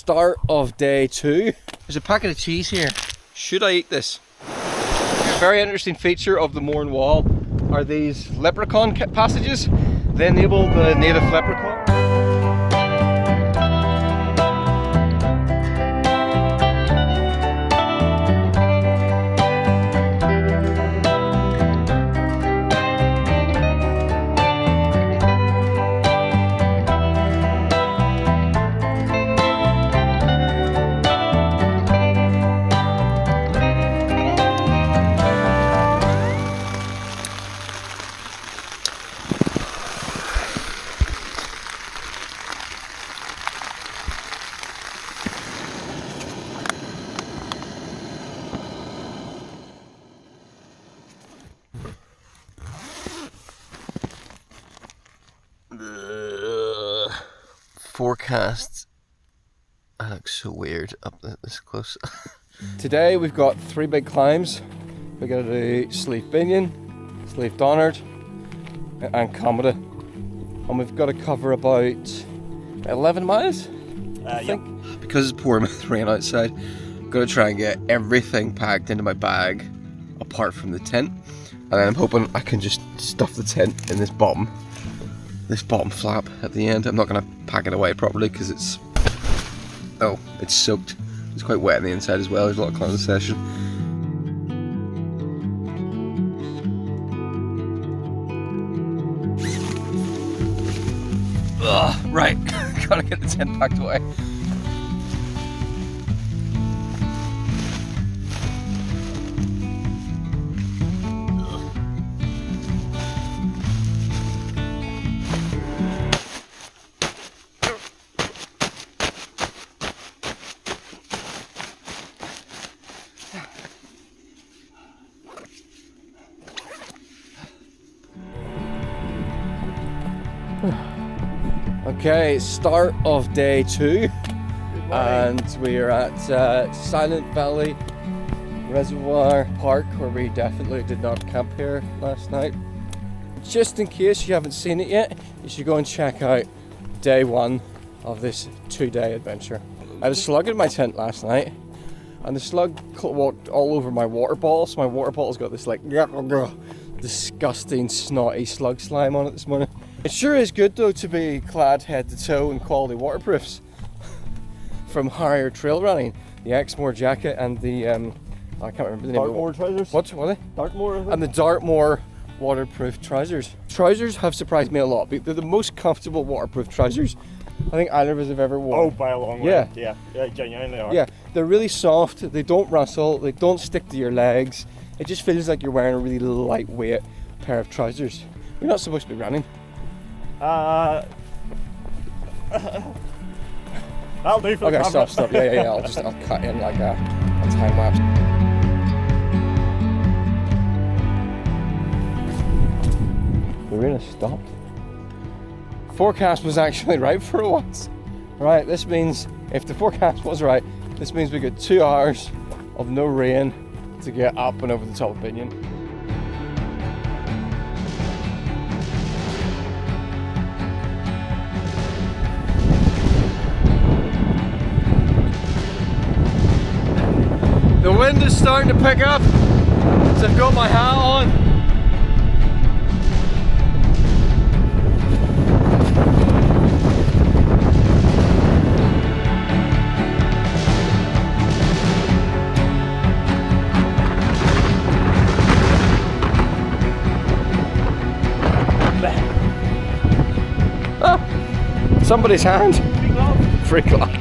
start of day 2. There's a packet of cheese here. Should I eat this? A very interesting feature of the Mourne Wall are these Leprechaun passages. They enable the native leprechaun. Forecasts. I look so weird up this close. Today we've got 3 big climbs. We got to do Sleeve Binion, Sleeve Donard, and Comida, and we've got to cover about 11 miles. I think. Yep. Because it's pouring with rain outside, I'm gonna try and get everything packed into my bag, apart from the tent, and then I'm hoping I can just stuff the tent in this bottom flap at the end. I'm not going to pack it away properly because it's soaked. It's quite wet on the inside as well. There's a lot of condensation. Right, gotta get the tent packed away. Okay, start of day 2, and we are at Silent Valley Reservoir Park, where we definitely did not camp here last night. Just in case you haven't seen it yet, you should go and check out day 1 of this 2-day adventure. I had a slug in my tent last night, and the slug walked all over my water bottle, so my water bottle's got this like disgusting snotty slug slime on it this morning. It sure is good though to be clad head to toe in quality waterproofs from higher trail running. The Exmoor jacket and the I can't remember the name. Dartmoor trousers. What are they? Dartmoor. And the Dartmoor waterproof trousers. Trousers have surprised me a lot. They're the most comfortable waterproof trousers I think either of us have ever worn. Oh, by a long way. Yeah, genuinely are. Yeah, they're really soft. They don't rustle. They don't stick to your legs. It just feels like you're wearing a really lightweight pair of trousers. You're not supposed to be running. That'll do for the camera. Stop. Yeah. I'll cut in like a time lapse. We're gonna stop. Forecast was actually right for once. Right, this means if the forecast was right, this means we got 2 hours of no rain to get up and over the top of Binion. The wind is starting to pick up, so I've got my hat on. Oh, somebody's hand. Free glove.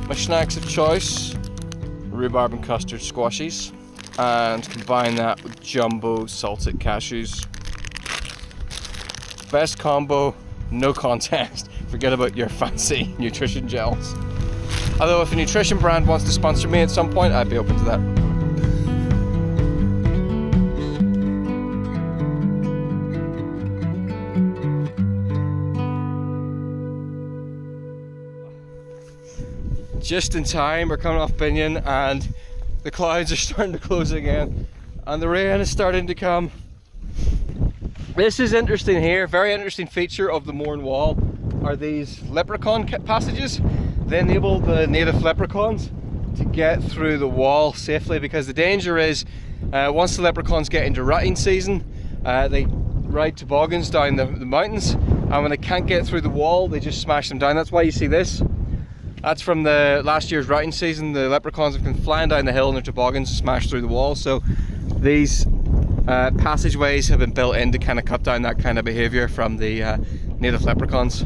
My snacks of choice, rhubarb and custard squashies, and combine that with jumbo salted cashews. Best combo no contest. Forget about your fancy nutrition gels. Although if a nutrition brand wants to sponsor me at some point, I'd be open to that. Just in time, we're coming off Binion and the clouds are starting to close again and the rain is starting to come. This is interesting here, very interesting feature of the Mourne Wall are these leprechaun passages. They enable the native leprechauns to get through the wall safely, because the danger is once the leprechauns get into rutting season, they ride toboggans down the mountains, and when they can't get through the wall they just smash them down. That's why you see this. That's from the last year's rutting season. The leprechauns have been flying down the hill in their toboggans, smashed through the wall. So these passageways have been built in to kind of cut down that kind of behaviour from the native leprechauns.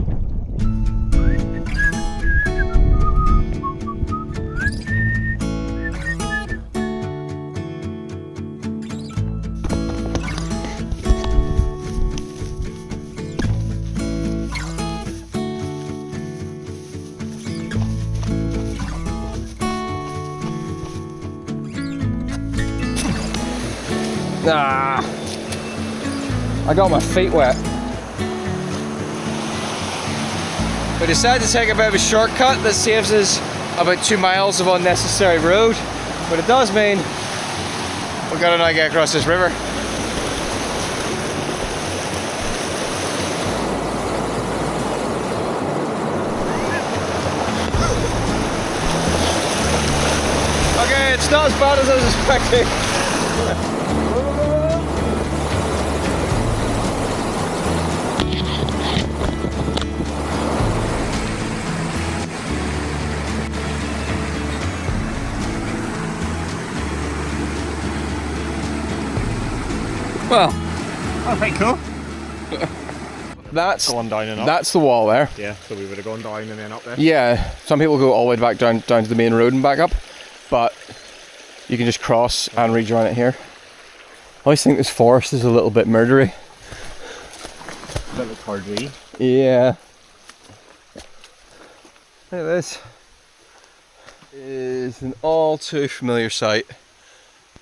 Ah, I got my feet wet. We decided to take a bit of a shortcut that saves us about 2 miles of unnecessary road, but it does mean we've got to now get across this river. Okay, it's not as bad as I was expecting. Well, oh, pretty cool. That's going down and up. That's the wall there. Yeah, so we would have gone down and then up there. Yeah, some people go all the way back down to the main road and back up, but you can just cross and rejoin it here. I always think this forest is a little bit murdery. A bit like Cardree. Yeah. Look at this. It is an all too familiar sight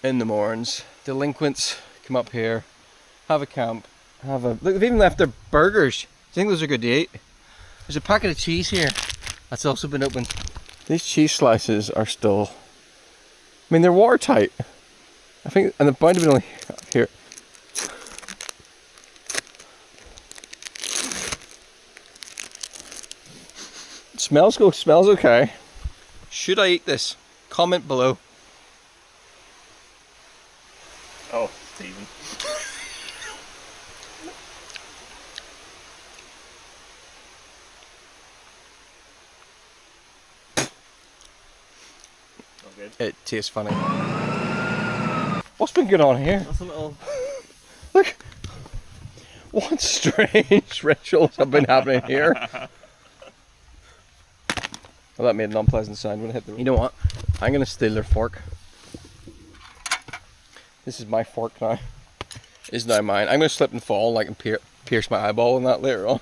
in the Mournes. Delinquents come up here, have a camp, look, they've even left their burgers. Do you think those are good to eat? There's a packet of cheese here that's also been opened. These cheese slices are still, I mean, they're watertight. I think, and they're bound to be only here. Smells good, smells okay. Should I eat this? Comment below. Oh, Stephen. It tastes funny. What's been going on here? That's a little... Look! What strange rituals have been happening here? Well, that made an unpleasant sound when I hit the... You know what? I'm going to steal their fork. This is my fork now. It is now mine. I'm going to slip and fall like and pierce my eyeball on that later on.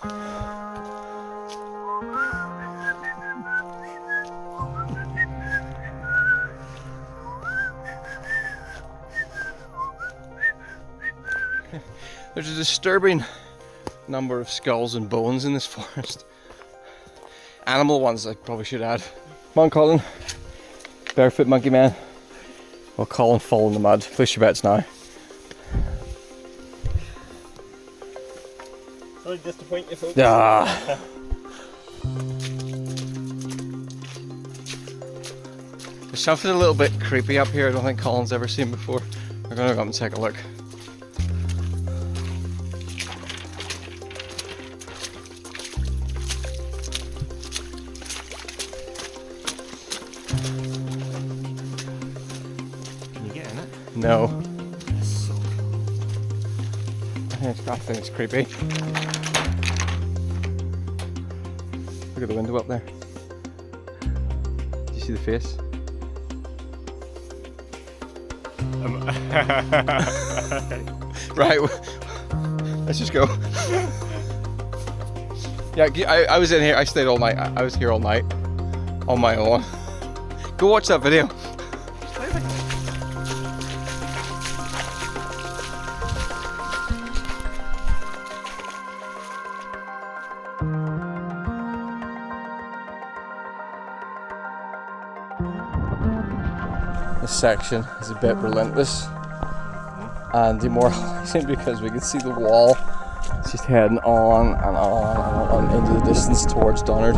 There's a disturbing number of skulls and bones in this forest. Animal ones I probably should add. Come on, Colin. Barefoot monkey man. Well, Colin fall in the mud. Place your bets now. Sorry to disappoint you, folks. Ah. There's something a little bit creepy up here I don't think Colin's ever seen before. We're gonna go up and take a look. No. I think it's creepy. Look at the window up there. Do you see the face? Okay. Right, let's just go. Yeah, I was in here. I stayed all night. I was here all night on my own. Go watch that video. This section is a bit relentless and demoralizing because we can see the wall. It's just heading on and on and on into the distance towards Donard.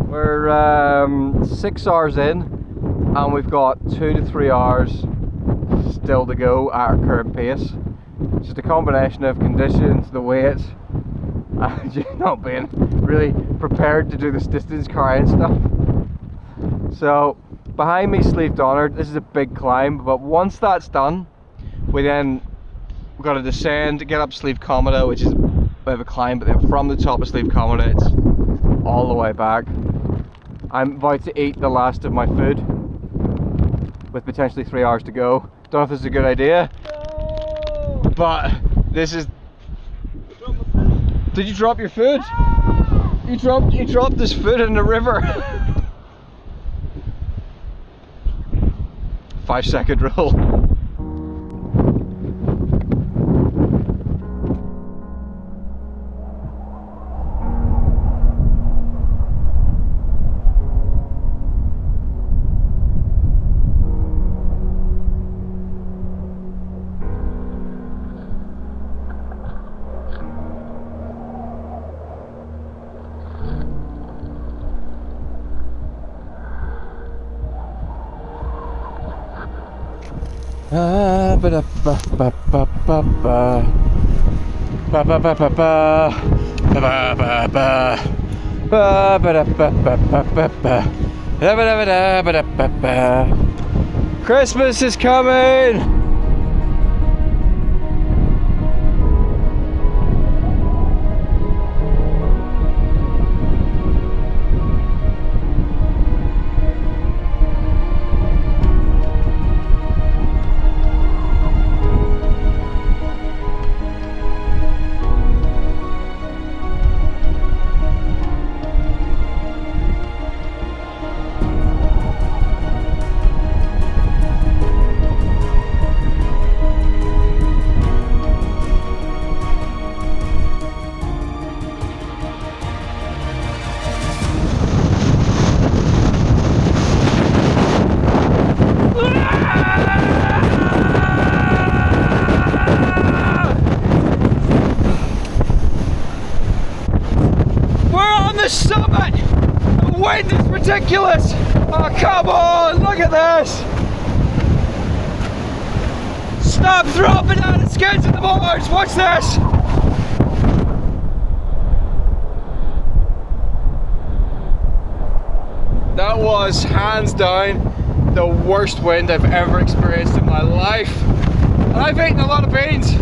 We're 6 hours in and we've got 2 to 3 hours still to go at our current pace. It's just a combination of conditions, the weight, and just not being really prepared to do this distance carrying stuff. So behind me, Sleeve Donard, this is a big climb, but once that's done, we've got to descend to get up Sleeve Comida, which is a bit of a climb, but then from the top of Sleeve Comida it's all the way back. I'm about to eat the last of my food with potentially 3 hours to go. Don't know if this is a good idea, but this is... Did you drop your food? You dropped this food in the river. 5-second rule. Christmas is coming! Summit! The wind is ridiculous! Oh, come on! Look at this! Stop dropping out of skins in the boards! Watch this! That was, hands down, the worst wind I've ever experienced in my life. And I've eaten a lot of beans.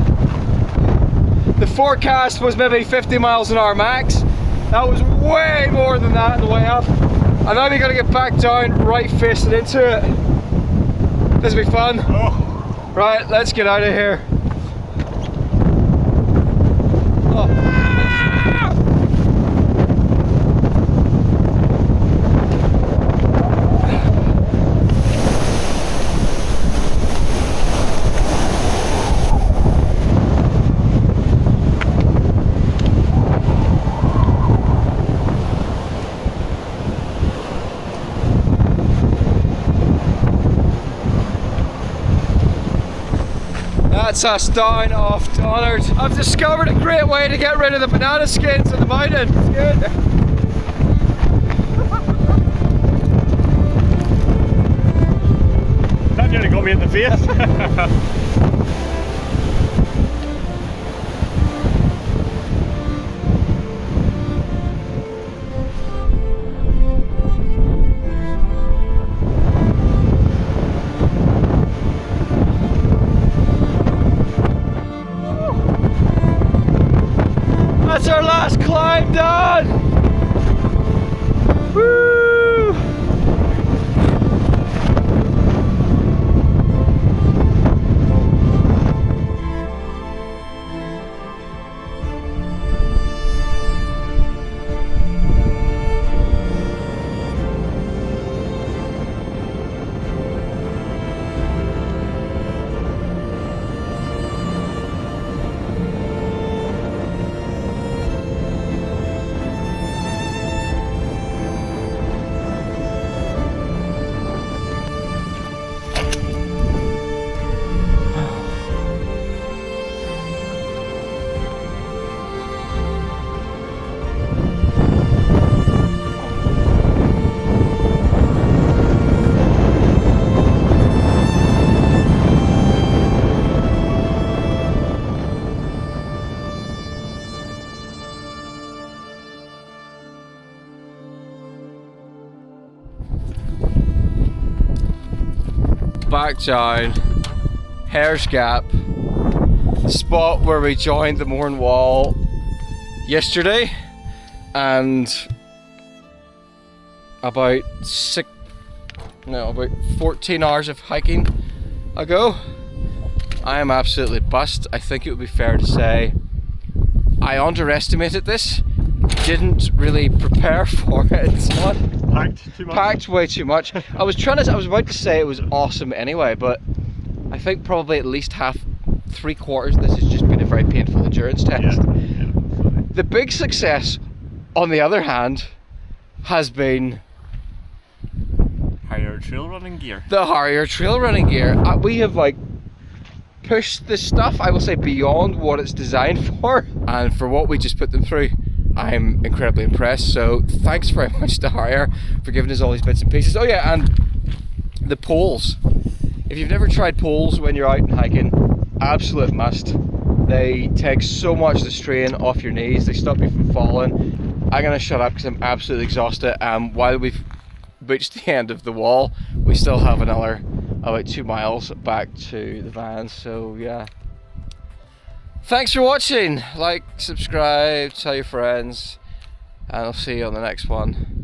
The forecast was maybe 50 miles an hour max. That was way more than that on the way up. And now we gotta get back down, right facing into it. This will be fun. Oh. Right, let's get out of here. Oh. That's us down off Donard. I've discovered a great way to get rid of the banana skins in the mountain. It's good. That nearly got me me in the face. That's our last climb done! Woo! Back down Hare's Gap, the spot where we joined the Mourne Wall yesterday, and about 14 hours of hiking ago. I am absolutely buzzed. I think it would be fair to say I underestimated this, didn't really prepare for it. Packed too much. Packed way too much. I was about to say it was awesome anyway, but I think probably at least three-quarters of this has just been a very painful endurance test. Yeah. The big success, on the other hand, has been Higher trail running gear. the Harrier trail running gear. We have pushed this stuff, I will say, beyond what it's designed for, and for what we just put them through, I'm incredibly impressed. So thanks very much to Harrier for giving us all these bits and pieces. Oh yeah, and the poles. If you've never tried poles when you're out and hiking, absolute must. They take so much of the strain off your knees, they stop you from falling. I'm gonna shut up because I'm absolutely exhausted. While we've reached the end of the wall, we still have another about 2 miles back to the van. So yeah, thanks for watching. Like, subscribe, tell your friends, and I'll see you on the next one.